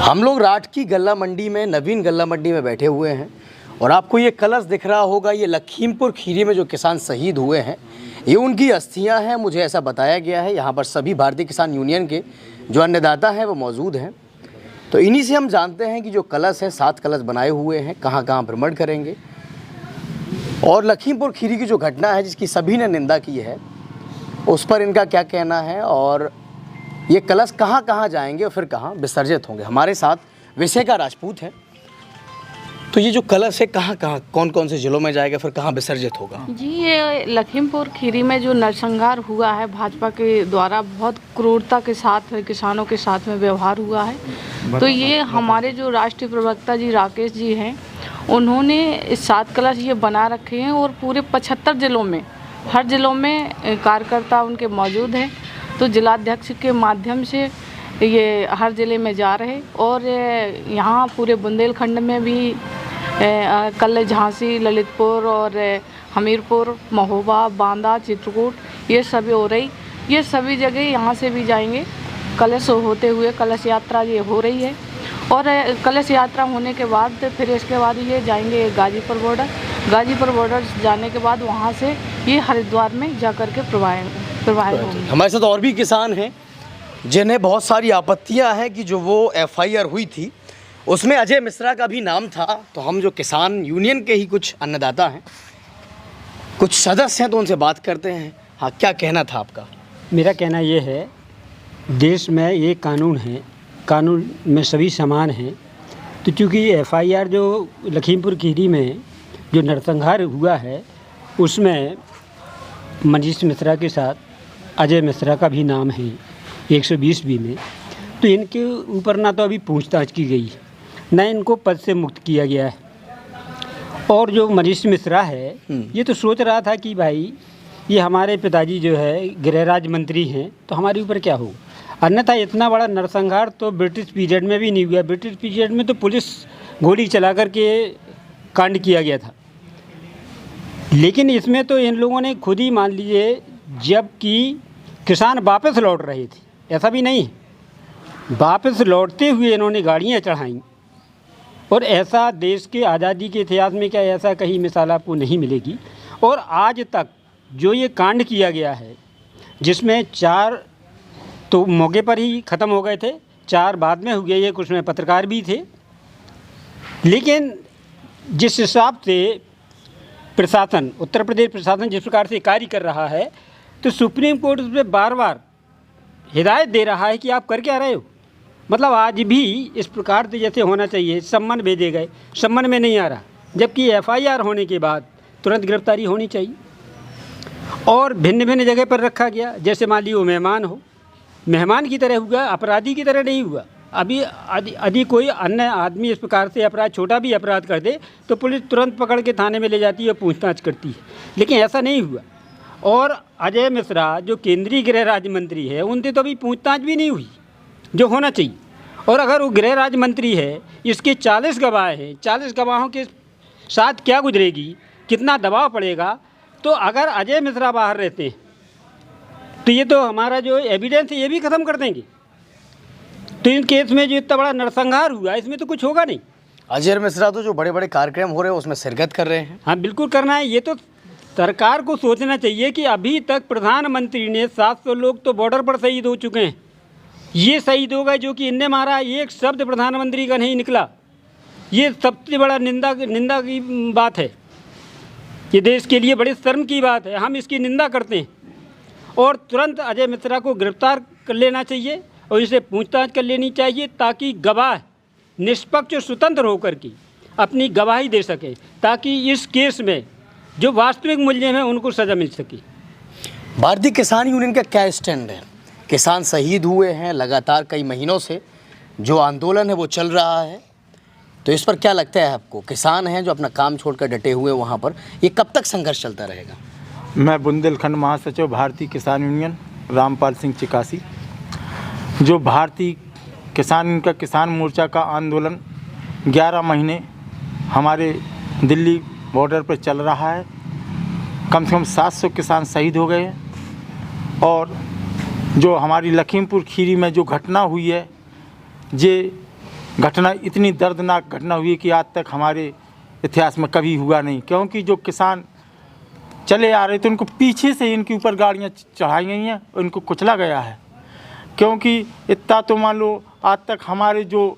हम लोग राठ की गल्ला मंडी में, नवीन गल्ला मंडी में बैठे हुए हैं और आपको ये कलश दिख रहा होगा, ये लखीमपुर खीरी में जो किसान शहीद हुए हैं ये उनकी अस्थियां हैं, मुझे ऐसा बताया गया है। यहाँ पर सभी भारतीय किसान यूनियन के जो अन्नदाता हैं वो मौजूद हैं। तो इन्हीं से हम जानते हैं कि जो कलश है, 7 कलश बनाए हुए हैं, कहाँ कहाँ भ्रमण करेंगे और लखीमपुर खीरी की जो घटना है जिसकी सभी ने निंदा की है उस पर इनका क्या कहना है और ये कलश कहाँ कहाँ जाएंगे और फिर कहाँ विसर्जित होंगे। हमारे साथ विशेखा राजपूत हैं। तो ये जो कलश है कहाँ कहाँ, कौन कौन से जिलों में जाएगा, फिर कहाँ विसर्जित होगा? जी, ये लखीमपुर खीरी में जो नरसंहार हुआ है भाजपा के द्वारा, बहुत क्रूरता के साथ किसानों के साथ में व्यवहार हुआ है। तो ये हमारे जो राष्ट्रीय प्रवक्ता जी राकेश जी हैं, उन्होंने 7 कलश ये बना रखे हैं और पूरे 75 जिलों में, हर जिलों में कार्यकर्ता उनके मौजूद हैं। तो जिलाध्यक्ष के माध्यम से ये हर ज़िले में जा रहे और यहाँ पूरे बुंदेलखंड में भी कल झांसी, ललितपुर और हमीरपुर, महोबा, बांदा, चित्रकूट ये सभी हो रही। ये सभी जगह यहाँ से भी जाएंगे कलश होते हुए। कलश यात्रा ये हो रही है और कलश यात्रा होने के बाद फिर इसके बाद ये जाएंगे गाजीपुर बॉर्डर। गाजीपुर बॉर्डर जाने के बाद वहाँ से ये हरिद्वार में जा कर के प्रवाहित होंगे। हमारे साथ और भी किसान हैं जिन्हें बहुत सारी आपत्तियां हैं कि जो वो FIR हुई थी उसमें अजय मिश्रा का भी नाम था। तो हम जो किसान यूनियन के ही कुछ अन्नदाता हैं, कुछ सदस्य हैं, तो उनसे बात करते हैं। हाँ, क्या कहना था आपका? मेरा कहना ये है, देश में ये कानून है, कानून में सभी समान हैं। तो चूँकि FIR जो लखीमपुर खीरी में जो नरसंहार हुआ है उसमें मनीष मिश्रा के साथ अजय मिश्रा का भी नाम है 120B में। तो इनके ऊपर ना तो अभी पूछताछ की गई, न इनको पद से मुक्त किया गया है। और जो मनीष मिश्रा है ये तो सोच रहा था कि भाई ये हमारे पिताजी जो है गृह राज्य मंत्री हैं तो हमारे ऊपर क्या हो। अन्यथा इतना बड़ा नरसंहार तो ब्रिटिश पीरियड में भी नहीं हुआ। ब्रिटिश पीरियड में तो पुलिस गोली चला कर के कांड किया गया था, लेकिन इसमें तो इन लोगों ने खुद ही मान लीजिए, जबकि किसान वापस लौट रहे थे, ऐसा भी नहीं, वापस लौटते हुए इन्होंने गाड़ियाँ चढ़ाईं। और ऐसा देश के आज़ादी के इतिहास में क्या ऐसा कहीं मिसाल आपको नहीं मिलेगी। और आज तक जो ये कांड किया गया है जिसमें 4 तो मौके पर ही ख़त्म हो गए थे, 4 बाद में हुए, ये कुछ में पत्रकार भी थे। लेकिन जिस हिसाब से प्रशासन, उत्तर प्रदेश प्रशासन जिस प्रकार से कार्य कर रहा है, तो सुप्रीम कोर्ट उस पर बार बार हिदायत दे रहा है कि आप कर क्या रहे हो। मतलब आज भी इस प्रकार से जैसे होना चाहिए, सम्मन भेजे गए, सम्मन में नहीं आ रहा, जबकि FIR होने के बाद तुरंत गिरफ्तारी होनी चाहिए। और भिन्न भिन्न जगह पर रखा गया, जैसे मान लीजिए वो मेहमान हो, मेहमान की तरह हुआ, अपराधी की तरह नहीं हुआ। अभी यदि कोई अन्य आदमी इस प्रकार से अपराध, छोटा भी अपराध कर दे तो पुलिस तुरंत पकड़ के थाने में ले जाती है और पूछताछ करती है, लेकिन ऐसा नहीं हुआ। और अजय मिश्रा जो केंद्रीय गृह राज्य मंत्री है, उनसे तो अभी पूछताछ भी नहीं हुई जो होना चाहिए। और अगर वो गृह राज्य मंत्री है, इसके 40 गवाह हैं, 40 गवाहों के साथ क्या गुजरेगी, कितना दबाव पड़ेगा। तो अगर अजय मिश्रा बाहर रहते हैं तो ये तो हमारा जो एविडेंस है ये भी ख़त्म कर देंगे। तो इन केस में जो इतना बड़ा नरसंहार हुआ इसमें तो कुछ होगा नहीं। अजय मिश्रा तो जो बड़े बड़े कार्यक्रम हो रहे हैं उसमें शिरकत कर रहे हैं। हाँ, बिल्कुल करना है। ये तो सरकार को सोचना चाहिए कि अभी तक प्रधानमंत्री ने 700 लोग तो बॉर्डर पर शहीद हो चुके हैं, ये शहीद हो गए जो कि इनने मारा, एक शब्द प्रधानमंत्री का नहीं निकला। ये सबसे बड़ा निंदा की बात है, ये देश के लिए बड़ी शर्म की बात है। हम इसकी निंदा करते हैं और तुरंत अजय मिश्रा को गिरफ्तार कर लेना चाहिए और इसे पूछताछ कर लेनी चाहिए, ताकि गवाह निष्पक्ष और स्वतंत्र होकर के अपनी गवाही दे सके, ताकि इस केस में जो वास्तविक मुलजिम है उनको सज़ा मिल सके। भारतीय किसान यूनियन का क्या स्टैंड है? किसान शहीद हुए हैं, लगातार कई महीनों से जो आंदोलन है वो चल रहा है, तो इस पर क्या लगता है आपको? किसान हैं जो अपना काम छोड़कर डटे हुए वहाँ पर, ये कब तक संघर्ष चलता रहेगा? मैं बुंदेलखंड महासचिव भारतीय किसान यूनियन रामपाल सिंह चिकासी। जो भारतीय किसान मोर्चा का आंदोलन 11 महीने हमारे दिल्ली बॉर्डर पर चल रहा है, कम से कम 700 किसान शहीद हो गए हैं। और जो हमारी लखीमपुर खीरी में जो घटना हुई है, ये घटना इतनी दर्दनाक घटना हुई कि आज तक हमारे इतिहास में कभी हुआ नहीं। क्योंकि जो किसान चले आ रहे थे उनको पीछे से इनके ऊपर गाड़ियाँ चढ़ाई गई हैं, इनको कुचला गया है। क्योंकि इतना तो मान लो आज तक हमारे जो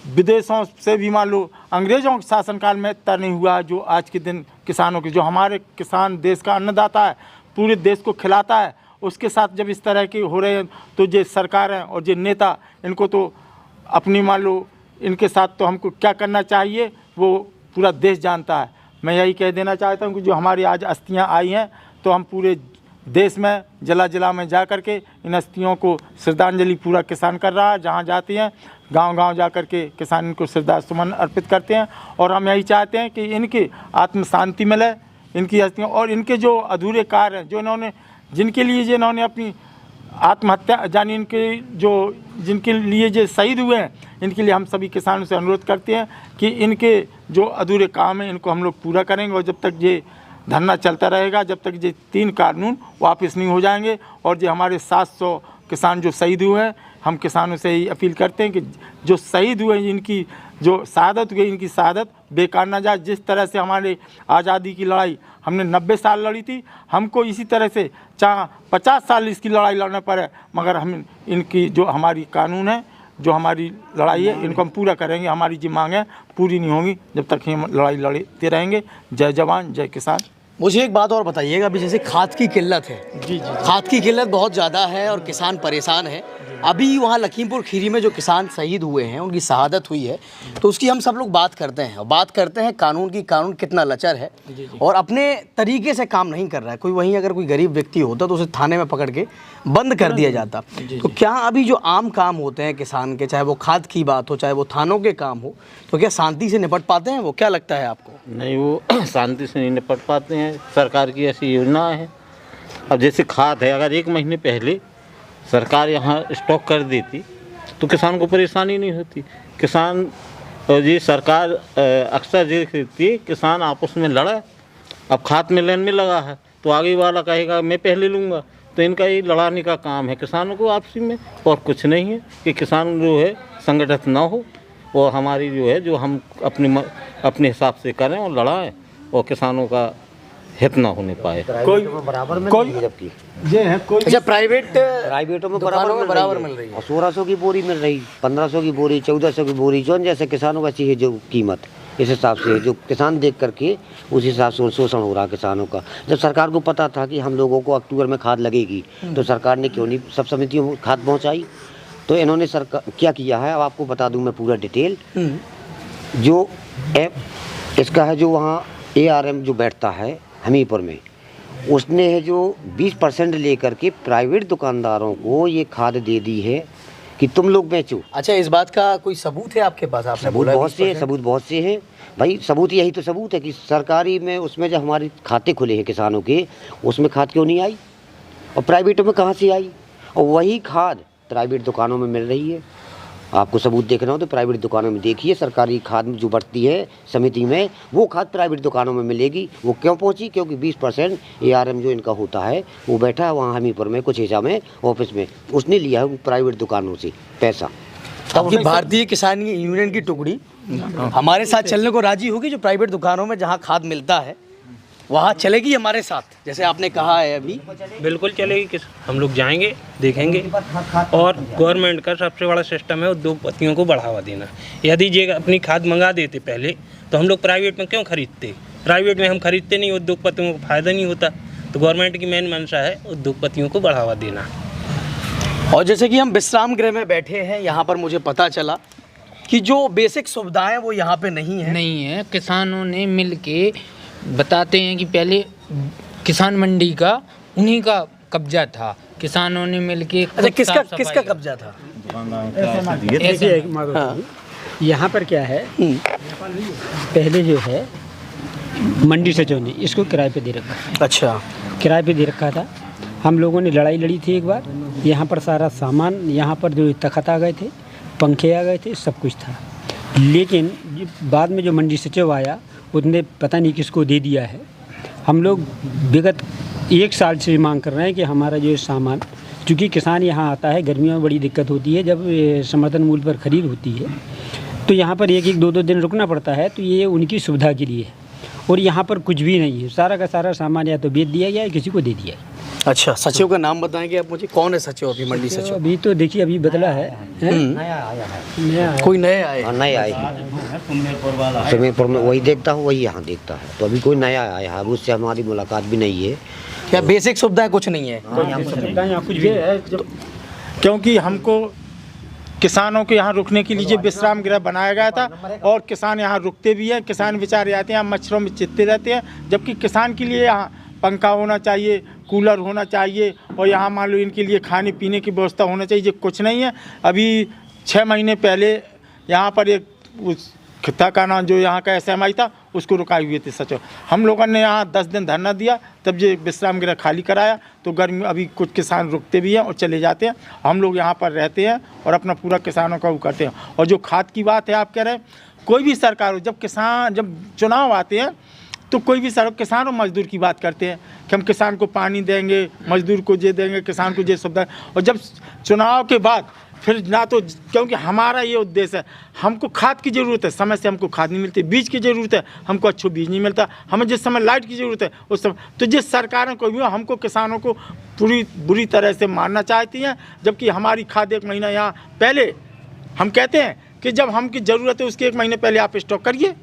विदेशों से भी मान लो अंग्रेज़ों के शासनकाल में इतना नहीं हुआ है जो आज के दिन किसानों के, जो हमारे किसान देश का अन्नदाता है, पूरे देश को खिलाता है, उसके साथ जब इस तरह के हो रहे हैं तो ये सरकार है और ये नेता, इनको तो अपनी मान लो इनके साथ तो हमको क्या करना चाहिए वो पूरा देश जानता है। मैं यही कह देना चाहता हूँ कि जो हमारी आज अस्थियाँ आई हैं तो हम पूरे देश में जिला जिला में जा कर के इन अस्थियों को श्रद्धांजलि पूरा किसान कर रहा है। जहाँ जाती हैं गांव-गांव जा कर के किसान इनको श्रद्धासुमन अर्पित करते हैं और हम यही चाहते हैं कि इनकी आत्म शांति मिले, इनकी अस्थियों और इनके जो अधूरे कार्य हैं जो इन्होंने जिनके लिए जो इन्होंने अपनी आत्महत्या यानी इनके जो जिनके लिए जो शहीद हुए हैं इनके लिए हम सभी किसानों से अनुरोध करते हैं कि इनके जो अधूरे काम हैं इनको हम लोग पूरा करेंगे। और जब तक ये धरना चलता रहेगा, जब तक ये 3 कानून वापस नहीं हो जाएंगे और जो हमारे 700 किसान जो शहीद हुए हैं, हम किसानों से ही अपील करते हैं कि जो शहीद हुए हैं इनकी जो शहादत हुई इनकी शहादत बेकार ना जाए। जिस तरह से हमारे आज़ादी की लड़ाई हमने 90 साल लड़ी थी, हमको इसी तरह से चाहे 50 साल इसकी लड़ाई लड़ना पड़े, मगर हम इनकी जो हमारी कानून है, जो हमारी लड़ाई है, इनको हम पूरा करेंगे। हमारी जो मांगें पूरी नहीं होंगी जब तक हम लड़ाई लड़ते रहेंगे। जय जवान जय किसान। मुझे एक बात और बताइएगा, अभी जैसे खाद की किल्लत है, जी। खाद की किल्लत बहुत ज़्यादा है और किसान परेशान है। अभी वहाँ लखीमपुर खीरी में जो किसान शहीद हुए हैं उनकी शहादत हुई है, तो उसकी हम सब लोग बात करते हैं और बात करते हैं कानून की, कानून कितना लचर है और अपने तरीके से काम नहीं कर रहा है। कोई वहीं अगर कोई गरीब व्यक्ति होता तो उसे थाने में पकड़ के बंद कर दिया जाता। तो क्या अभी जो आम काम होते हैं किसान के, चाहे वो खाद की बात हो चाहे वो थानों के काम हो, तो क्या शांति से निपट पाते हैं वो? क्या लगता है आपको? नहीं, वो शांति से नहीं निपट पाते हैं। सरकार की ऐसी योजना है। अब जैसे खाद है, अगर 1 महीने पहले सरकार यहाँ स्टॉक कर देती तो किसान को परेशानी नहीं होती। किसान और ये सरकार अक्सर देखती है किसान आपस में लड़ा, अब खाद में लेन में लगा है तो आगे वाला कहेगा मैं पहले लूँगा, तो इनका ये लड़ाने का काम है किसानों को आपसी में, और कुछ नहीं है कि किसान जो है संगठित ना हो और हमारी जो है जो हम अपने हिसाब से करें और लड़ाएं और किसानों का हित ना होने पाए। कोई बराबर मिल कोई रही है, जबकि ये है कोई अच्छा, प्राइवेटों में बराबर मिल रही है। और 1600 की बोरी मिल रही, 1500 की बोरी, 1400 की बोरी, जो जैसे किसानों का चाहिए जो कीमत इस हिसाब से जो किसान देख करके उस हिसाब से शोषण हो रहा है किसानों का। जब सरकार को पता था कि हम लोगों को अक्टूबर में खाद लगेगी तो सरकार ने क्यों नहीं सब समितियों में खाद पहुँचाई? तो इन्होंने सरकार क्या किया है, अब आपको बता दूं मैं पूरा डिटेल। जो इसका है, जो वहाँ ARM जो बैठता है हमीरपुर में, उसने है जो 20% लेकर के प्राइवेट दुकानदारों को ये खाद दे दी है कि तुम लोग बेचो। अच्छा, इस बात का कोई सबूत है आपके पास? आपने सबूत बोला बहुत से सबूत बहुत से हैं भाई। सबूत यही तो सबूत है कि सरकारी में उसमें जब हमारे खाते खुले हैं किसानों के, उसमें खाद क्यों नहीं आई और प्राइवेटों में कहाँ से आई? और वही खाद प्राइवेट दुकानों में मिल रही है। आपको सबूत देखना हो तो प्राइवेट दुकानों में देखिए, सरकारी खाद जो बढ़ती है समिति में वो खाद प्राइवेट दुकानों में मिलेगी। वो क्यों पहुंची? क्योंकि 20% ARM जो इनका होता है वो बैठा है वहाँ हमीरपुर में कुछ हिस्सा में ऑफिस में, उसने लिया है प्राइवेट दुकानों से पैसा। आपकी भारतीय किसान यूनियन की टुकड़ी हमारे साथ चलने को राजी होगी? जो प्राइवेट दुकानों में जहाँ खाद मिलता है वहाँ चलेगी हमारे साथ, जैसे आपने कहा है अभी? बिल्कुल चलेगी। हम लोग जाएंगे, देखेंगे। और गवर्नमेंट का सबसे बड़ा सिस्टम है उद्योगपतियों को बढ़ावा देना। यदि ये अपनी खाद मंगा देते पहले तो हम लोग प्राइवेट में क्यों खरीदते? प्राइवेट में हम खरीदते नहीं, उद्योगपतियों को फ़ायदा नहीं होता। तो गवर्नमेंट की मेन मंशा है उद्योगपतियों को बढ़ावा देना। और जैसे कि हम विश्राम गृह में बैठे हैं, यहाँ पर मुझे पता चला कि जो बेसिक सुविधाएँ वो यहाँ पर नहीं है। किसानों ने मिल के बताते हैं कि पहले किसान मंडी का उन्हीं का कब्जा था, किसानों ने मिलके। अच्छा, किसका कब्जा था? यहाँ पर क्या है, पहले जो है मंडी सचिव ने इसको किराए पे दे रखा है। अच्छा, किराए पे दे रखा था। हम लोगों ने लड़ाई लड़ी थी एक बार, यहाँ पर सारा सामान, यहाँ पर जो तख्त आ गए थे, पंखे आ गए थे, सब कुछ था। लेकिन बाद में जो मंडी सचिव आया उसने पता नहीं किसको दे दिया है। हम लोग विगत 1 साल से मांग कर रहे हैं कि हमारा जो सामान, चूँकि किसान यहाँ आता है, गर्मियों में बड़ी दिक्कत होती है जब समर्थन मूल्य पर खरीद होती है, तो यहाँ पर 1-1, 2-2 दिन रुकना पड़ता है। तो ये उनकी सुविधा के लिए है। और यहाँ पर कुछ भी नहीं है, सारा का सारा सामान या तो बेच दिया गया है, किसी को दे दिया है। अच्छा, सचिव का नाम बताएंगे आप मुझे, कौन है सचिव अभी मंडी तो सचिव? अभी तो देखिए अभी बदला है, नया आया है। नया है। कोई नए आए? हाँ, नया आया सुमेरपुर में, वही देखता हूँ, वही यहाँ देखता है। तो अभी कोई नया आया है, उससे हमारी मुलाकात भी नहीं है। क्या बेसिक सुविधाएं कुछ नहीं है? यहाँ कुछ भी है। क्योंकि हमको किसानों के यहाँ रुकने के लिए विश्राम गृह बनाया गया था और किसान यहाँ रुकते भी हैं। किसान बेचारे आते हैं, मच्छरों में चित्ते रहते हैं, जबकि किसान के लिए यहाँ पंखा होना चाहिए, कूलर होना चाहिए और यहाँ मान लो इनके लिए खाने पीने की व्यवस्था होना चाहिए। ये कुछ नहीं है। अभी 6 महीने पहले यहाँ पर एक उस खिता का नाम जो यहाँ का SMI था उसको रुकाए हुए थे सचिव। हम लोगों ने यहाँ 10 दिन धरना दिया, तब ये विश्राम गृह खाली कराया। तो गर्मी अभी कुछ किसान रुकते भी हैं और चले जाते हैं। हम लोग यहाँ पर रहते हैं और अपना पूरा किसानों का वो करते हैं। और जो खाद की बात है, आप कह रहे हैं कोई भी सरकार हो, जब चुनाव आते हैं तो कोई भी किसान और मजदूर की बात करते हैं कि हम किसान को पानी देंगे, मजदूर को ये देंगे, किसान को ये सुविधा। और जब चुनाव के बाद फिर ना तो, क्योंकि हमारा ये उद्देश्य है, हमको खाद की ज़रूरत है, समय से हमको खाद नहीं मिलती, बीज की ज़रूरत है, हमको अच्छा बीज नहीं मिलता, हमें जिस समय लाइट की ज़रूरत है उस समय, तो जिस सरकारों को भी हमको किसानों को बुरी तरह से मारना चाहती हैं। जबकि हमारी खाद 1 महीना यहाँ पहले, हम कहते हैं कि जब हमकी ज़रूरत है उसके 1 महीने पहले आप स्टॉक करिए।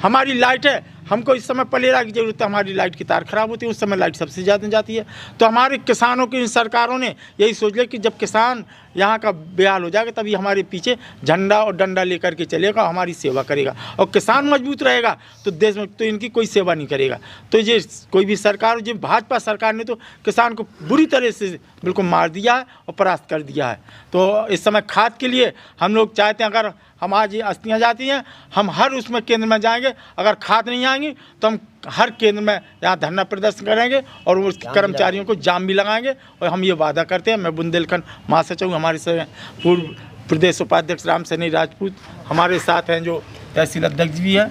हमारी लाइट है, हमको इस समय पलेरा की ज़रूरत है, हमारी लाइट की तार खराब होती है, उस समय लाइट सबसे ज़्यादा जाती है। तो हमारे किसानों की इन सरकारों ने यही सोच लिया कि जब किसान यहाँ का बेहाल हो जाएगा तभी हमारे पीछे झंडा और डंडा लेकर के चलेगा, हमारी सेवा करेगा। और किसान मजबूत रहेगा तो देश में तो इनकी कोई सेवा नहीं करेगा। तो ये कोई भी सरकार, जो भाजपा सरकार ने तो किसान को बुरी तरह से बिल्कुल मार दिया है और परास्त कर दिया है। तो इस समय खाद के लिए हम लोग चाहते हैं, अगर हम आज ये अस्थियाँ जाती हैं, हम हर उसमें केंद्र में जाएंगे। अगर खाद नहीं आएंगी तो हम हर केंद्र में यहाँ धरना प्रदर्शन करेंगे और उस कर्मचारियों को जाम भी लगाएंगे। और हम ये वादा करते हैं। मैं बुंदेलखंड महासचिव, हमारे से पूर्व प्रदेश उपाध्यक्ष राम सैनी राजपूत हमारे साथ हैं, जो तहसील अध्यक्ष भी हैं,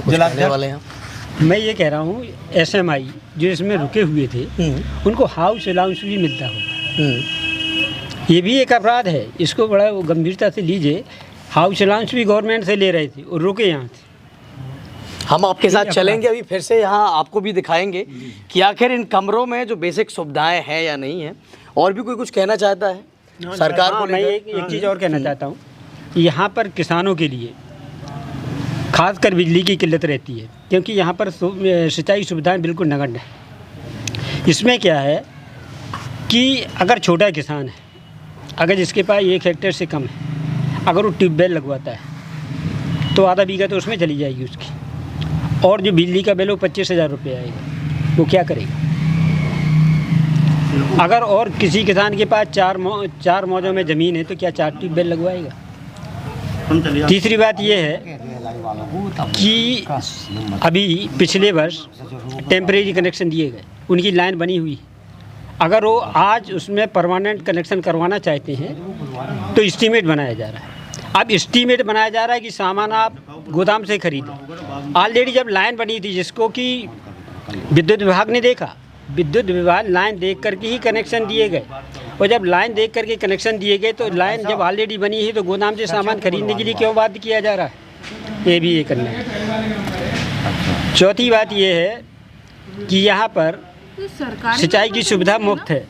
जिला वाले हैं। मैं ये कह रहा हूँ SMI जो इसमें रुके हुए थे उनको हाउस अलाउंस भी मिलता होगा। ये भी एक अपराध है, इसको बड़ा गंभीरता से लीजिए। हाउस अलाउंस भी गवर्नमेंट से ले रहे थे और रुके यहाँ थे। हम आपके साथ चलेंगे अभी फिर से, यहाँ आपको भी दिखाएंगे कि आखिर इन कमरों में जो बेसिक सुविधाएं हैं या नहीं है। और भी कोई कुछ कहना चाहता है सरकार को? मैं एक चीज़ और कहना चाहता हूँ, यहाँ पर किसानों के लिए खासकर बिजली की किल्लत रहती है, क्योंकि यहाँ पर सिंचाई सुविधाएं बिल्कुल नगण्य है। इसमें क्या है कि अगर छोटा किसान है, अगर जिसके पास 1 हेक्टेयर से कम है, अगर वो ट्यूबवेल लगवाता है तो आधा बीघा तो उसमें चली जाएगी उसकी, और जो बिजली का बिल वो 25,000 रुपये आएगा। वो क्या करेगा? अगर और किसी किसान के पास 4 मौजों में ज़मीन है तो क्या 4 ट्यूबवेल लगवाएगा? तीसरी बात ये है कि अभी पिछले वर्ष टेम्परेरी कनेक्शन दिए गए, उनकी लाइन बनी हुई है। अगर वो आज उसमें परमानेंट कनेक्शन करवाना चाहते हैं तो एस्टीमेट बनाया जा रहा है। अब एस्टीमेट बनाया जा रहा है कि सामान आप गोदाम से खरीदें। ऑलरेडी जब लाइन बनी थी, जिसको कि विद्युत विभाग ने देखा, विद्युत विभाग लाइन देख करके ही कनेक्शन दिए गए। और जब लाइन देख करके कनेक्शन दिए गए तो लाइन जब ऑलरेडी बनी है तो गोदाम से सामान खरीदने के लिए क्यों बाध्य किया जा रहा है? ये भी ये करना है। चौथी बात ये है कि यहाँ पर सिंचाई की सुविधा मुफ्त है।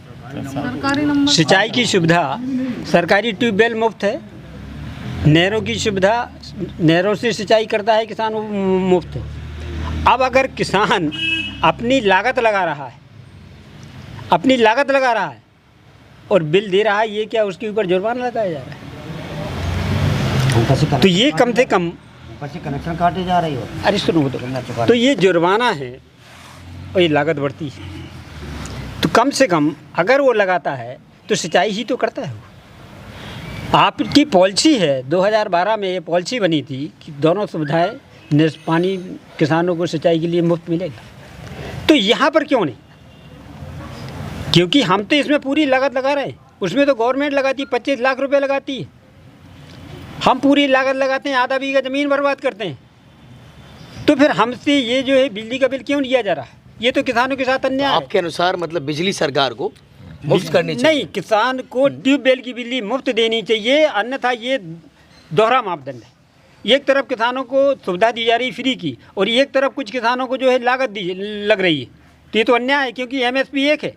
सिंचाई की सुविधा, सरकारी ट्यूबवेल मुफ्त है, नहरों की सुविधा, नहरों से सिंचाई करता है किसान, वो मुफ्त है। अब अगर किसान अपनी लागत लगा रहा है, और बिल दे रहा है, ये क्या उसके ऊपर जुर्माना लगाया जा रहा है? तो ये कम से कम कनेक्शन काटे जा रही हो। अरे सुनो तो ये जुर्माना है और ये लागत बढ़ती है। तो कम से कम अगर वो लगाता है तो सिंचाई ही तो करता है वो। आपकी पॉलिसी है, 2012 में ये पॉलिसी बनी थी कि दोनों सुविधाएं, पानी किसानों को सिंचाई के लिए मुफ्त मिलेगा। तो यहाँ पर क्यों नहीं? क्योंकि हम तो इसमें पूरी लागत लगा रहे हैं, उसमें तो गवर्नमेंट लगाती है, 25 लाख रुपए लगाती है। हम पूरी लागत लगाते हैं, आधा बीघा ज़मीन बर्बाद करते हैं। तो फिर हमसे ये जो है बिजली का बिल क्यों लिया जा रहा है? ये तो किसानों के साथ अन्याय है। आपके अनुसार मतलब बिजली सरकार को मुफ्त करनी चाहिए? नहीं, किसान को ट्यूबवेल की बिजली मुफ्त देनी चाहिए, अन्यथा ये दोहरा मापदंड है। एक तरफ किसानों को सुविधा दी जा रही फ्री की और एक तरफ कुछ किसानों को जो है लागत दी लग रही है, तो ये तो अन्याय है, क्योंकि एमएसपी एक है।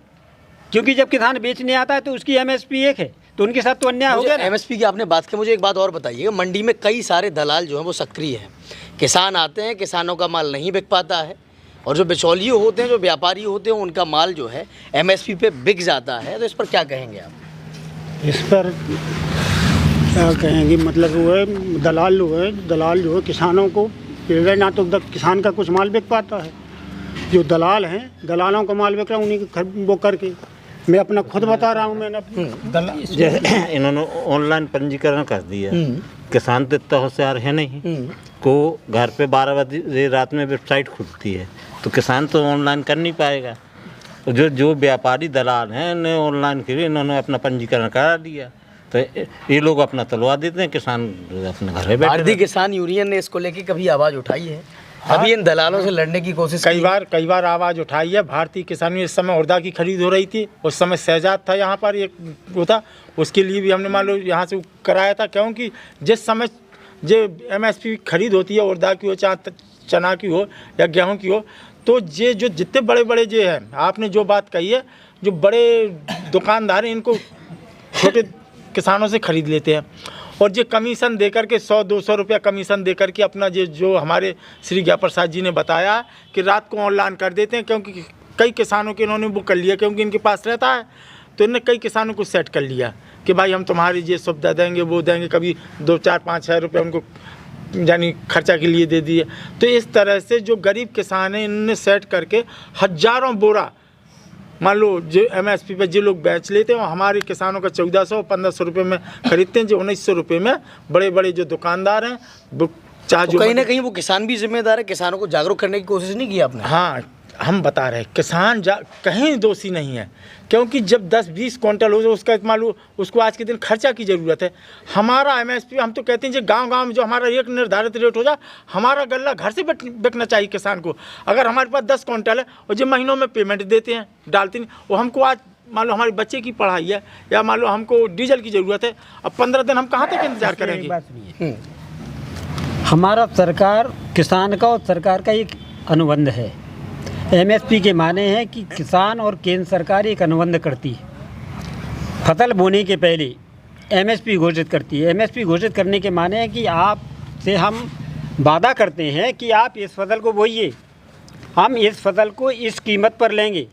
क्योंकि जब किसान बेचने आता है तो उसकी एमएसपी एक है, तो उनके साथ तो अन्याय हो गया। एमएसपी की आपने बात की, मुझे एक बात और बताइए, मंडी में कई सारे दलाल जो हैं वो सक्रिय हैं। किसान आते हैं, किसानों का माल नहीं बिक पाता है, और जो बिचौलिए होते हैं, जो व्यापारी होते हैं, उनका माल जो है एमएसपी पे बिक जाता है। तो इस पर क्या कहेंगे आप? इस पर क्या कहेंगे, मतलब वो है दलाल जो है किसानों को ना तो किसान का कुछ माल बिक पाता है। जो दलाल हैं, दलालों का माल बिक रहा है, उन्हीं के वो करके मैं अपना खुद बता रहा हूँ। मैंने इन्होंने ऑनलाइन पंजीकरण कर दिया। किसान तो इतना होशियार है नहीं को घर पे 12 बजे रात में वेबसाइट खुलती है, तो किसान तो ऑनलाइन कर नहीं पाएगा। जो व्यापारी दलाल हैं इन्हें ऑनलाइन के लिए इन्होंने अपना पंजीकरण करा दिया, तो ये लोग अपना तलवा देते हैं, किसान अपने घर में बैठे। भारतीय किसान यूनियन ने इसको लेके कभी आवाज़ उठाई है? अभी इन दलालों से लड़ने की कोशिश कई बार आवाज़ उठाई है। भारतीय किसान, इस समय उर्दा की खरीद हो रही थी, उस समय शहजाद था यहाँ पर एक वो था, उसके लिए भी हमने मान लो यहाँ से कराया था। क्योंकि जिस समय जो एमएसपी खरीद होती है, उर्दा की हो, चाहे चना की हो या गेहूँ की हो, तो ये जो जितने बड़े बड़े जो हैं, आपने जो बात कही है, जो बड़े दुकानदार हैं, इनको छोटे किसानों से खरीद लेते हैं, और जो कमीशन देकर के 100-200 रुपया कमीशन देकर के अपना जो हमारे श्री ज्ञा प्रसाद जी ने बताया कि रात को ऑनलाइन कर देते हैं। क्योंकि कई किसानों के इन्होंने वो कर लिया, क्योंकि इनके पास रहता है, तो इन्होंने कई किसानों को सेट कर लिया कि भाई हम तुम्हारी ये सुविधा देंगे, वो देंगे, कभी 2-4-5 रुपये उनको यानी खर्चा के लिए दे दिए। तो इस तरह से जो गरीब किसान हैं, इन्होंने सेट करके हज़ारों बोरा मान लो जो एमएसपी पे जो लोग बेच लेते हैं, हमारे किसानों का 1400-1500 रुपये में खरीदते हैं, जो 1900 रुपये में बड़े बड़े जो दुकानदार हैं वो चाहे तो कहीं ना कहीं वो किसान भी जिम्मेदार है। किसानों को जागरूक करने की कोशिश नहीं की आपने? हाँ, हम बता रहे हैं, किसान कहीं दोषी नहीं है। क्योंकि जब 10-20 क्विंटल हो, उसका मान लो उसको आज के दिन खर्चा की ज़रूरत है। हमारा एमएसपी, हम तो कहते हैं जो गांव में जो हमारा एक निर्धारित रेट हो जाए, हमारा गल्ला घर से बिकना चाहिए किसान को। अगर हमारे पास 10 क्विंटल है और जो महीनों में पेमेंट देते हैं, डालते नहीं, वो हमको आज मान लो हमारे बच्चे की पढ़ाई है या मान लो हमको डीजल की ज़रूरत है, अब 15 दिन हम कहाँ तक इंतजार करेंगे? हमारा सरकार किसान का और सरकार का एक अनुबंध है। एमएसपी के माने हैं कि किसान और केंद्र सरकार एक अनुबंध करती है। फसल बोने के पहले एमएसपी घोषित करती है। एमएसपी घोषित करने के माने हैं कि आपसे हम वादा करते हैं कि आप इस फसल को बोइए, हम इस फसल को इस कीमत पर लेंगे,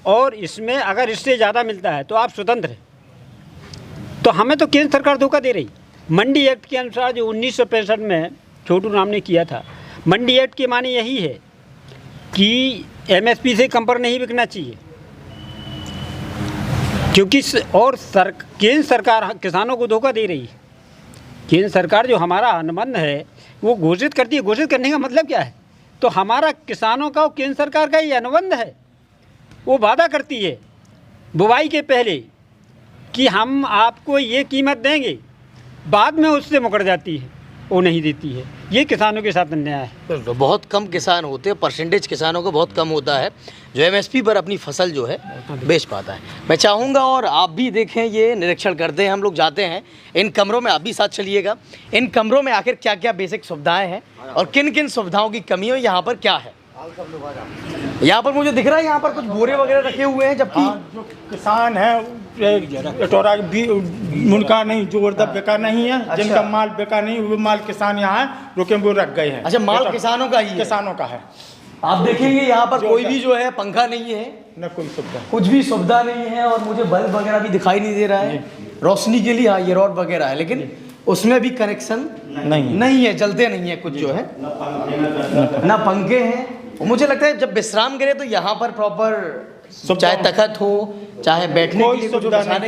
और इसमें अगर इससे ज़्यादा मिलता है तो आप स्वतंत्र हैं। तो हमें तो केंद्र सरकार धोखा दे रही। मंडी एक्ट के अनुसार जो 1965 में छोटू राम ने किया था, मंडी एक्ट के माने यही है कि एमएसपी से कम पर नहीं बिकना चाहिए, क्योंकि और केंद्र सरकार किसानों को धोखा दे रही है। केंद्र सरकार जो हमारा अनुबंध है वो घोषित करती है। घोषित करने का मतलब क्या है? तो हमारा किसानों का और केंद्र सरकार का ये अनुबंध है। वो वादा करती है बुवाई के पहले कि हम आपको ये कीमत देंगे, बाद में उससे मुकर जाती है, वो नहीं देती है। ये किसानों के साथ अन्याय है। तो बहुत कम किसान होते हैं, परसेंटेज किसानों को बहुत कम होता है जो एमएसपी पर अपनी फसल जो है बेच पाता है। मैं चाहूँगा और आप भी देखें, ये निरीक्षण करते हैं, हम लोग जाते हैं इन कमरों में, आप भी साथ चलिएगा। इन कमरों में आखिर क्या क्या बेसिक सुविधाएं हैं और किन किन सुविधाओं की कमी है, यहाँ पर क्या है। यहाँ पर मुझे दिख रहा है यहाँ पर कुछ बोरे वगैरह रखे हुए हैं, जबकि जो किसान है टोरा भी उनका नहीं, जो उर्दा बेकार नहीं है। अच्छा। जिनका माल बेकार नहीं, वो माल किसान यहाँ है रुके वो रख गए हैं। अच्छा, माल किसानों का ही है? किसानों का है। आप देखेंगे यहाँ पर कोई भी जो है पंखा नहीं है, न कोई सुविधा, कुछ भी सुविधा नहीं है, और मुझे बल्ब वगैरह भी दिखाई नहीं दे रहा है रोशनी के लिए। हाँ, ये रॉड वगैरह है, लेकिन उसमें भी कनेक्शन नहीं है, जलते नहीं है कुछ जो है, ना पंखे हैं। मुझे लगता है जब विश्राम करें तो यहाँ पर प्रॉपर चाहे तखत हो, चाहे बैठने के लिए, कोई सुविधा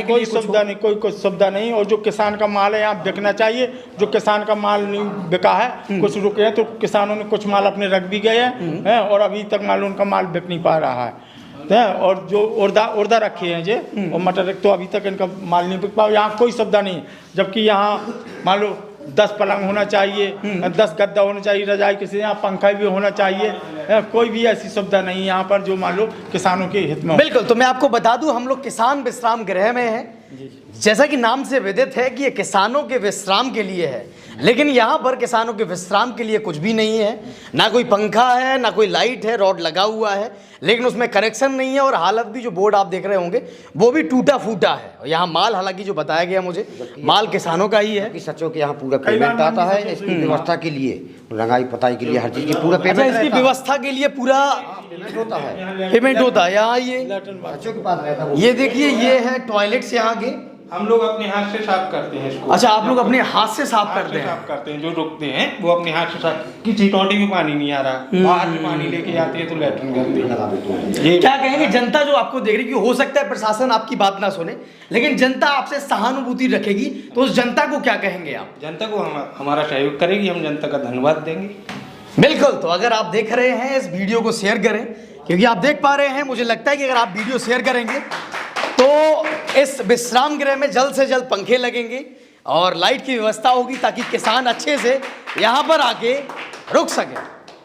नहीं, कोई सुविधा नहीं। और जो किसान का माल है यहाँ बिकना चाहिए। जो किसान का माल नहीं बिका है, कुछ रुके हैं, तो किसानों ने कुछ माल अपने रख भी गए हैं, और अभी तक माल उनका माल बिक नहीं पा रहा है। और जो उर्दा रखे हैं जे और मटर, तो अभी तक इनका माल नहीं बिक पा। यहाँ कोई सुविधा नहीं, जबकि यहाँ मान लो 10 पलंग होना चाहिए, 10 गद्दा होना चाहिए, रजाई किसी यहाँ पंखा भी होना चाहिए। कोई भी ऐसी सुविधा नहीं यहाँ पर जो मान लो किसानों के हित में। बिल्कुल, तो मैं आपको बता दूं, हम लोग किसान विश्राम गृह में हैं। जैसा कि नाम से विदित है कि ये किसानों के विश्राम के लिए है। लेकिन यहाँ पर किसानों के विश्राम के लिए कुछ भी नहीं है, ना कोई पंखा है, ना कोई लाइट है, रॉड लगा हुआ है, लेकिन उसमें कनेक्शन नहीं है और हालत भी जो बोर्ड आप देख रहे होंगे वो भी टूटा फूटा है। और यहाँ माल, हालांकि जो बताया गया मुझे, माल किसानों का ही है। कि सचो के यहाँ पूरा पेमेंट आता है इसकी व्यवस्था के लिए, रंगाई पताई के लिए, हर चीज़ की पूरा पेमेंट। इसकी व्यवस्था के लिए पूरा होता है, पेमेंट होता है। यहाँ ये सचो के पास रहता है। ये देखिए, ये है टॉयलेट्स यहाँ के। हम लोग अपने हाथ से साफ करते हैं इसको। अच्छा, आप लोग अपने हाथ से साफ करते हैं? साफ करते हैं, जो रुकते हैं वो अपने हाथ से साफ। किसी टोटी में पानी नहीं आ रहा, बाहर से पानी लेके जाते हैं तो लैट्रिन करते हैं। ये क्या कहेंगे जनता जो आपको देख रही है, हो सकता है प्रशासन आपकी बात ना सुने, लेकिन जनता आपसे सहानुभूति रखेगी, तो उस जनता को क्या कहेंगे आप? जनता को हमारा सहयोग करेगी, हम जनता का धन्यवाद देंगे। बिल्कुल। तो अगर आप देख रहे हैं, इस वीडियो को शेयर करें, क्योंकि आप देख पा रहे हैं, मुझे लगता है कि अगर आप वीडियो शेयर करेंगे तो इस विश्राम गृह में जल्द से जल्द पंखे लगेंगे और लाइट की व्यवस्था होगी, ताकि किसान अच्छे से यहाँ पर आके रुक सके।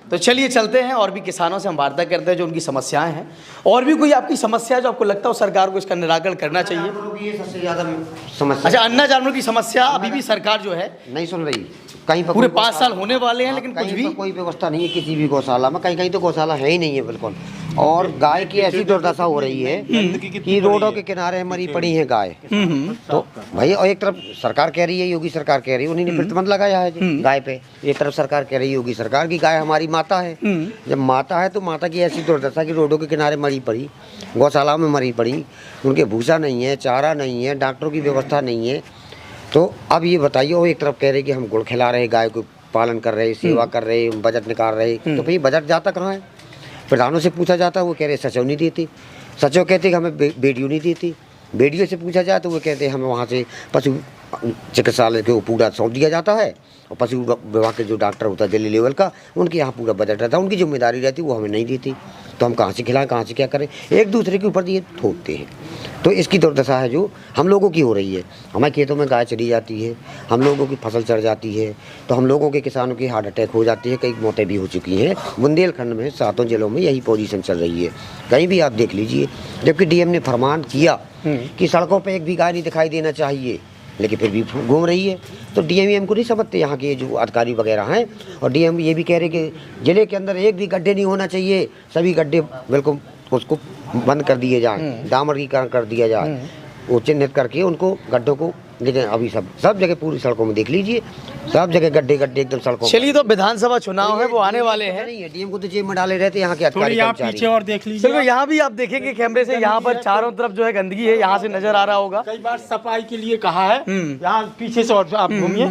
तो चलिए चलते हैं और भी किसानों से हम वार्ता करते हैं जो उनकी समस्याएं हैं। और भी कोई आपकी समस्या है जो आपको लगता हो सरकार को इसका निराकरण करना चाहिए? ये सबसे ज़्यादा समस्या। अच्छा, अन्ना जानवरों की समस्या अभी भी सरकार जो है नहीं सुन रही। कहीं पर पूरे 5 साल होने वाले हैं, लेकिन कुछ भी कोई व्यवस्था नहीं है किसी भी गौशाला में। कहीं कहीं तो गौशाला है ही नहीं है बिल्कुल। और गाय की ऐसी दुर्दशा हो रही है कि रोडों के किनारे मरी पड़ी है गाय। तो भाई, और एक तरफ सरकार कह रही है, योगी सरकार कह रही है, उन्हीं ने प्रतिबंध लगाया है जी गाय पे। एक तरफ सरकार कह रही है, योगी सरकार की गाय हमारी माता है। जब माता है तो माता की ऐसी दुर्दशा कि रोडों के किनारे मरी पड़ी, गौशाला में मरी पड़ी, उनके भूसा नहीं है, चारा नहीं है, डॉक्टरों की व्यवस्था नहीं है। तो अब ये बताइए, वो एक तरफ कह रहे कि हम गुड़ खिला रहे, गाय को पालन कर रहे, सेवा कर रहे, बजट निकाल रहे, तो भाई बजट जाता कहाँ है? प्रधानों से पूछा जाता है, वो कह रहे सचिव नहीं देती। सचिव कहते कि हमें बेडियो नहीं देती। बेडियो से पूछा जाए तो वो कहते हमें वहाँ से पशु चिकित्सालय को पूरा सौंप दिया जाता है, और पशु विभाग के जो डॉक्टर होता है दिल्ली लेवल का, उनके यहाँ पूरा बजट रहता है, उनकी जिम्मेदारी रहती है, वो हमें नहीं देती। तो हम कहाँ से खिलाएं, कहाँ से क्या करें? एक दूसरे के ऊपर ये थोपते हैं। तो इसकी दुर्दशा है जो हम लोगों की हो रही है। हमारे खेतों में गाय चली जाती है, हम लोगों की फसल चढ़ जाती है, तो हम लोगों के किसानों की हार्ट अटैक हो जाती है, कई मौतें भी हो चुकी हैं। बुंदेलखंड में 7 जिलों में यही पोजीशन चल रही है, कहीं भी आप देख लीजिए। जबकि डीएम ने फरमान किया कि सड़कों पर एक भी गाय नहीं दिखाई देना चाहिए, लेकिन फिर भी घूम रही है। तो डीएम को नहीं समझते यहाँ के जो अधिकारी वगैरह हैं। और डीएम ये भी कह रहे कि जिले के अंदर एक भी गड्ढे नहीं होना चाहिए, सभी गड्ढे बिल्कुल उसको बंद कर दिए जाएँ, डामरीकरण कर दिया जाए, वो चिन्हित करके उनको गड्ढों को। लेकिन अभी सब जगह पूरी सड़कों में देख लीजिए, सब जगह गड्ढे गड्ढे एकदम सड़कों। चलिए, तो विधानसभा चुनाव है, वो आने वाले हैं। नहीं है, डीएम को तो जेब में डाले रहते यहाँ के अधिकारी कर्मचारी। पीछे और देख लीजिए। चलो, यहाँ भी आप देखेंगे कैमरे से, यहाँ पर चारों तरफ जो है गंदगी है, यहाँ से नजर आ रहा होगा। कई बार सफाई के लिए कहा है, यहाँ पीछे से और आप घूमिए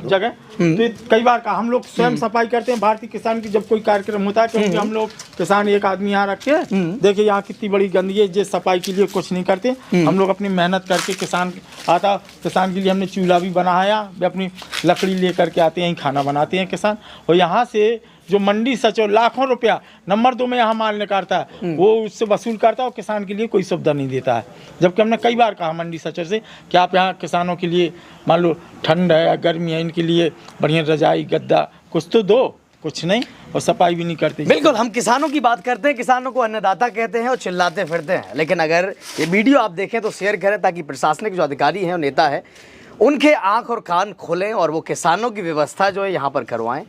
जगह, तो कई बार कहा हम लोग स्वयं सफाई करते हैं। भारतीय किसान की जब कोई कार्यक्रम होता है, क्योंकि हम लोग किसान एक आदमी यहाँ रखे, देखिए यहाँ कितनी बड़ी गंदगी है, जिस सफाई के लिए कुछ नहीं करते। हम लोग अपनी मेहनत करके, किसान आता, किसान के लिए हमने चूल्हा भी बनाया, अपनी लकड़ी लेकर के आते हैं, खाना बनाते हैं किसान। और यहाँ से जो मंडी सचिव लाखों रुपया नंबर 2 में यहाँ माल निकालता है, वो उससे वसूल करता है और किसान के लिए कोई सुविधा नहीं देता है। जबकि हमने कई बार कहा मंडी सचिव से कि आप यहाँ किसानों के लिए, मान लो ठंड है या गर्मी है, इनके लिए बढ़िया रजाई गद्दा कुछ तो दो, कुछ नहीं, और सफाई भी नहीं करते। बिल्कुल, हम किसानों की बात करते हैं, किसानों को अन्नदाता कहते हैं और चिल्लाते फिरते हैं। लेकिन अगर ये वीडियो आप देखें तो शेयर करें, ताकि प्रशासनिक जो अधिकारी हैं और नेता है, उनके आंख और कान खोलें और वो किसानों की व्यवस्था जो है यहाँ पर करवाएं।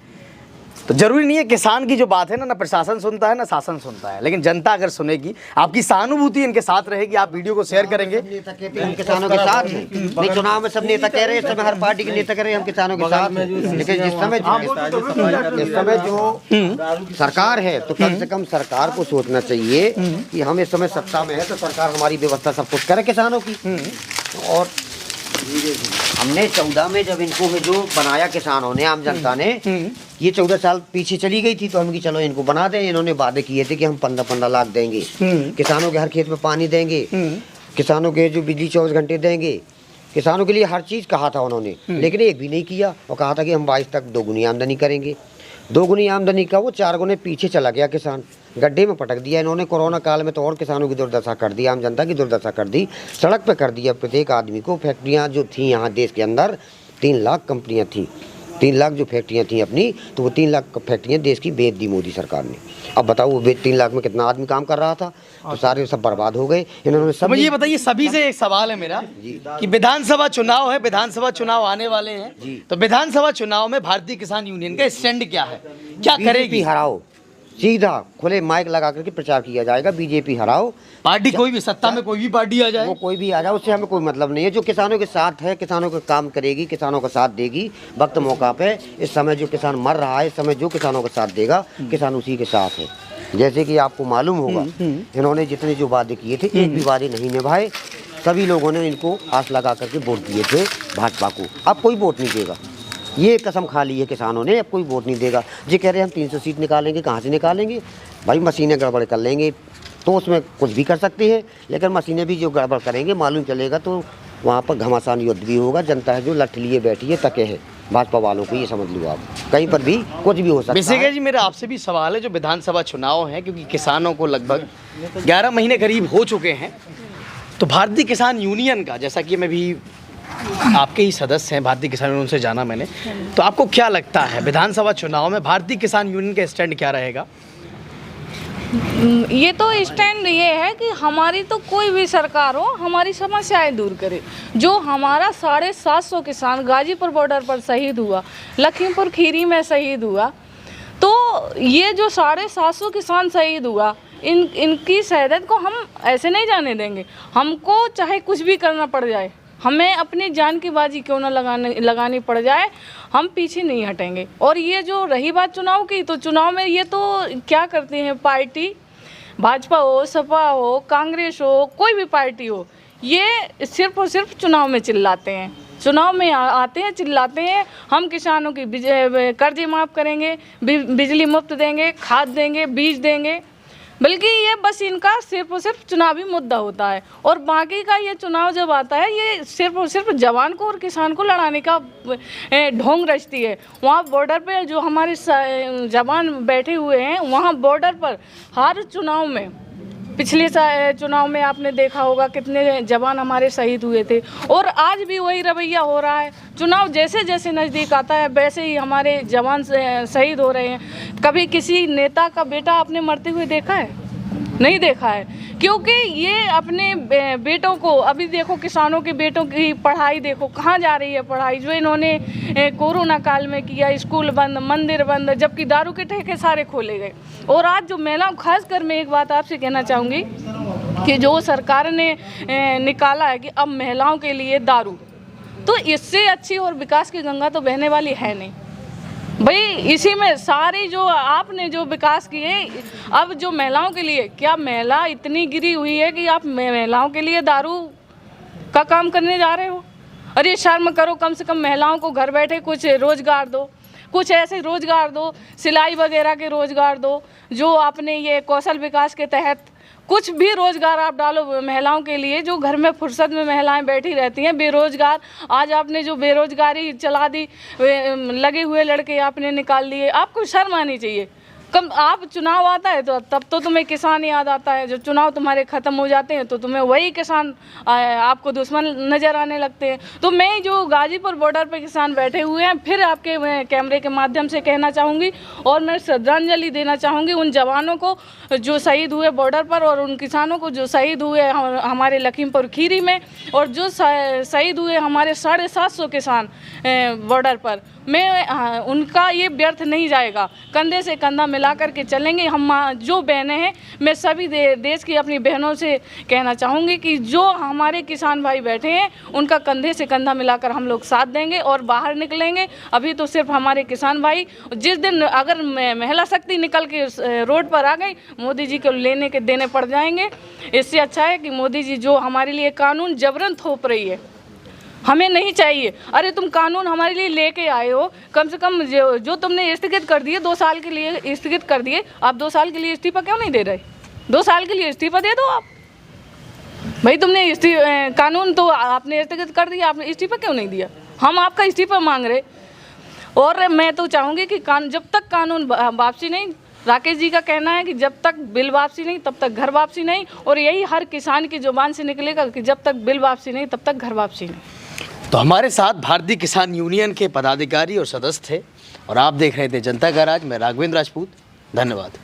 तो जरूरी नहीं है किसान की जो बात है ना प्रशासन सुनता है ना शासन सुनता है, लेकिन जनता अगर सुनेगी, आपकी सहानुभूति इनके साथ रहेगी, आप वीडियो को शेयर करेंगे। नेता कहते हैं हम किसानों के साथ हैं, नहीं चुनाव में सब नेता कह रहे हैं, इस समय हर पार्टी के नेता कह रहे हैं हम किसानों के साथ हैं। लेकिन जिस समय जो सरकार है, तो कम से कम सरकार को सोचना चाहिए कि हम इस समय सत्ता में है, तो सरकार हमारी व्यवस्था सब कुछ करे किसानों की। और हमने 14 में जब इनको जो बनाया किसानों ने, आम जनता ने, ये 14 साल पीछे चली गई थी, तो हम कि चलो इनको बना दें। इन्होंने वादे किए थे कि हम 15-15 लाख देंगे, किसानों के हर खेत में पानी देंगे, किसानों के जो बिजली 24 घंटे देंगे, किसानों के लिए हर चीज़ कहा था उन्होंने। लेकिन एक भी नहीं किया, और कहा था कि हम 22 तक 2 गुनी आमदनी करेंगे। 2 गुनी आमदनी का वो 4 गुने पीछे चला गया, किसान गड्ढे में पटक दिया इन्होंने। कोरोना काल में तो और किसानों की दुर्दशा कर दी, आम जनता की दुर्दशा कर दी, सड़क पे कर दिया प्रत्येक आदमी को। फैक्ट्रियां जो थी यहाँ देश के अंदर 3 लाख कंपनियां थी, 3 लाख जो फैक्ट्रियाँ थी अपनी, तो वो 3 लाख फैक्ट्रियाँ देश की बेच दी मोदी सरकार ने। अब बताओ वो 3 लाख में कितना आदमी काम कर रहा था, तो सारे सब बर्बाद हो गए। इन्होंने सब। मुझे ये बताइए, सभी से एक सवाल है मेरा कि विधानसभा चुनाव है, विधानसभा चुनाव आने वाले हैं, तो विधानसभा चुनाव में भारतीय किसान यूनियन का स्टैंड क्या है, क्या करेगी? हराओ, सीधा खुले माइक लगा करके प्रचार किया जाएगा, बीजेपी हराओ। पार्टी कोई भी, सत्ता में कोई भी पार्टी आ जाए, वो कोई भी आ जाए, उससे हमें कोई मतलब नहीं है। जो किसानों के साथ है, किसानों का काम करेगी, किसानों का साथ देगी वक्त मौका पे। इस समय जो किसान मर रहा है, इस समय जो किसानों का साथ देगा, किसान उसी के साथ है। जैसे कि आपको मालूम होगा, इन्होंने जितने जो वादे किए थे, एक भी वादे नहीं निभाए। सभी लोगों ने इनको आस लगा करके वोट दिए थे भाजपा को। अब कोई वोट नहीं देगा, ये कसम खा ली है किसानों ने, अब कोई वोट नहीं देगा। जी कह रहे हैं हम 300 सीट निकालेंगे, कहाँ से निकालेंगे भाई? मशीनें गड़बड़ कर लेंगे तो उसमें कुछ भी कर सकती है, लेकिन मशीनें भी जो गड़बड़ करेंगे मालूम चलेगा तो वहाँ पर घमासान युद्ध भी होगा। जनता है जो लठ लिए बैठी है, तके है भाजपा वालों को, ये समझ लो आप। कहीं पर भी कुछ भी हो सकता है। बेसिकली जी मेरा आपसे भी सवाल है, जो विधानसभा चुनाव है, क्योंकि किसानों को लगभग 11 महीने करीब हो चुके हैं, तो भारतीय किसान यूनियन का, जैसा कि मैं भी आपके ही सदस्य हैं भारतीय किसान यूनियन से जाना मैंने, तो आपको क्या लगता है विधानसभा चुनाव में भारतीय किसान यूनियन का स्टैंड क्या रहेगा? ये तो स्टैंड ये है कि हमारी तो कोई भी सरकार हो, हमारी समस्याएं दूर करे। जो हमारा 750 किसान गाजीपुर बॉर्डर पर शहीद हुआ, लखीमपुर खीरी में शहीद हुआ, तो ये जो 750 किसान शहीद हुआ, इनकी शहादत को हम ऐसे नहीं जाने देंगे। हमको चाहे कुछ भी करना पड़ जाए, हमें अपनी जान की बाजी क्यों ना लगानी पड़ जाए, हम पीछे नहीं हटेंगे। और ये जो रही बात चुनाव की, तो चुनाव में ये तो क्या करते हैं पार्टी, भाजपा हो, सपा हो, कांग्रेस हो, कोई भी पार्टी हो, ये सिर्फ और सिर्फ चुनाव में चिल्लाते हैं। चुनाव में आते हैं, चिल्लाते हैं हम किसानों की कर्जे माफ़ करेंगे, बिजली मुफ्त देंगे, खाद देंगे, बीज देंगे, बल्कि ये बस इनका सिर्फ और सिर्फ चुनावी मुद्दा होता है। और बाकी का ये चुनाव जब आता है, ये सिर्फ और सिर्फ जवान को और किसान को लड़ाने का ढोंग रचती है। वहाँ बॉर्डर पे जो हमारे जवान बैठे हुए हैं, वहाँ बॉर्डर पर हर चुनाव में, पिछले चुनाव में आपने देखा होगा कितने जवान हमारे शहीद हुए थे, और आज भी वही रवैया हो रहा है। चुनाव जैसे जैसे नज़दीक आता है, वैसे ही हमारे जवान शहीद हो रहे हैं। कभी किसी नेता का बेटा आपने मरते हुए देखा है? नहीं देखा है, क्योंकि ये अपने बेटों को, अभी देखो किसानों के बेटों की पढ़ाई देखो कहाँ जा रही है पढ़ाई, जो इन्होंने कोरोना काल में किया, स्कूल बंद, मंदिर बंद, जबकि दारू के ठेके सारे खोले गए। और आज जो महिलाओं, खासकर मैं एक बात आपसे कहना चाहूँगी कि जो सरकार ने निकाला है कि अब महिलाओं के लिए दारू, तो इससे अच्छी और विकास की गंगा तो बहने वाली है नहीं भाई। इसी में सारी जो आपने जो विकास किए, अब जो महिलाओं के लिए, क्या महिला इतनी गिरी हुई है कि आप महिलाओं के लिए दारू का काम करने जा रहे हो? अरे शर्म करो, कम से कम महिलाओं को घर बैठे कुछ रोजगार दो, कुछ ऐसे रोजगार दो, सिलाई वगैरह के रोजगार दो, जो आपने ये कौशल विकास के तहत कुछ भी रोजगार आप डालो महिलाओं के लिए, जो घर में फुर्सत में महिलाएं बैठी रहती हैं बेरोजगार। आज आपने जो बेरोजगारी चला दी, लगे हुए लड़के आपने निकाल दिए, आपको शर्म आनी चाहिए। कम आप चुनाव आता है तो तब तो तुम्हें किसान याद आता है, जब चुनाव तुम्हारे ख़त्म हो जाते हैं तो तुम्हें वही किसान आपको दुश्मन नज़र आने लगते हैं। तो मैं जो गाजीपुर बॉर्डर पर किसान बैठे हुए हैं, फिर आपके कैमरे के माध्यम से कहना चाहूँगी, और मैं श्रद्धांजलि देना चाहूँगी उन जवानों को जो शहीद हुए बॉर्डर पर, और उन किसानों को जो शहीद हुए हमारे लखीमपुर खीरी में, और जो शहीद हुए हमारे 750 किसान बॉर्डर पर। मैं उनका ये व्यर्थ नहीं जाएगा, कंधे से कंधा मिला करके चलेंगे हम जो बहनें हैं। मैं सभी देश की अपनी बहनों से कहना चाहूँगी कि जो हमारे किसान भाई बैठे हैं, उनका कंधे से कंधा मिलाकर हम लोग साथ देंगे और बाहर निकलेंगे। अभी तो सिर्फ हमारे किसान भाई, जिस दिन अगर महिला शक्ति निकल के रोड पर आ गई, मोदी जी को लेने के देने पड़ जाएंगे। इससे अच्छा है कि मोदी जी जो हमारे लिए कानून जबरन थोप रही है, हमें नहीं चाहिए। अरे तुम कानून हमारे लिए लेके आए हो, कम से कम जो तुमने स्थगित कर दिए, 2 साल के लिए स्थगित कर दिए, आप 2 साल के लिए इस्तीफा क्यों नहीं दे रहे? 2 साल के लिए इस्तीफा दे दो आप भाई। तुमने कानून तो आपने स्थगित कर दिया, आपने इस्तीफा क्यों नहीं दिया? हम आपका इस्तीफा मांग रहे। और मैं तो चाहूँगी कि जब तक कानून वापसी नहीं, राकेश जी का कहना है कि जब तक बिल वापसी नहीं तब तक घर वापसी नहीं, और यही हर किसान की जुबान से निकलेगा कि जब तक बिल वापसी नहीं तब तक घर वापसी नहीं। तो हमारे साथ भारतीय किसान यूनियन के पदाधिकारी और सदस्य थे और आप देख रहे थे जनता का राज। मैं राघवेंद्र राजपूत, धन्यवाद।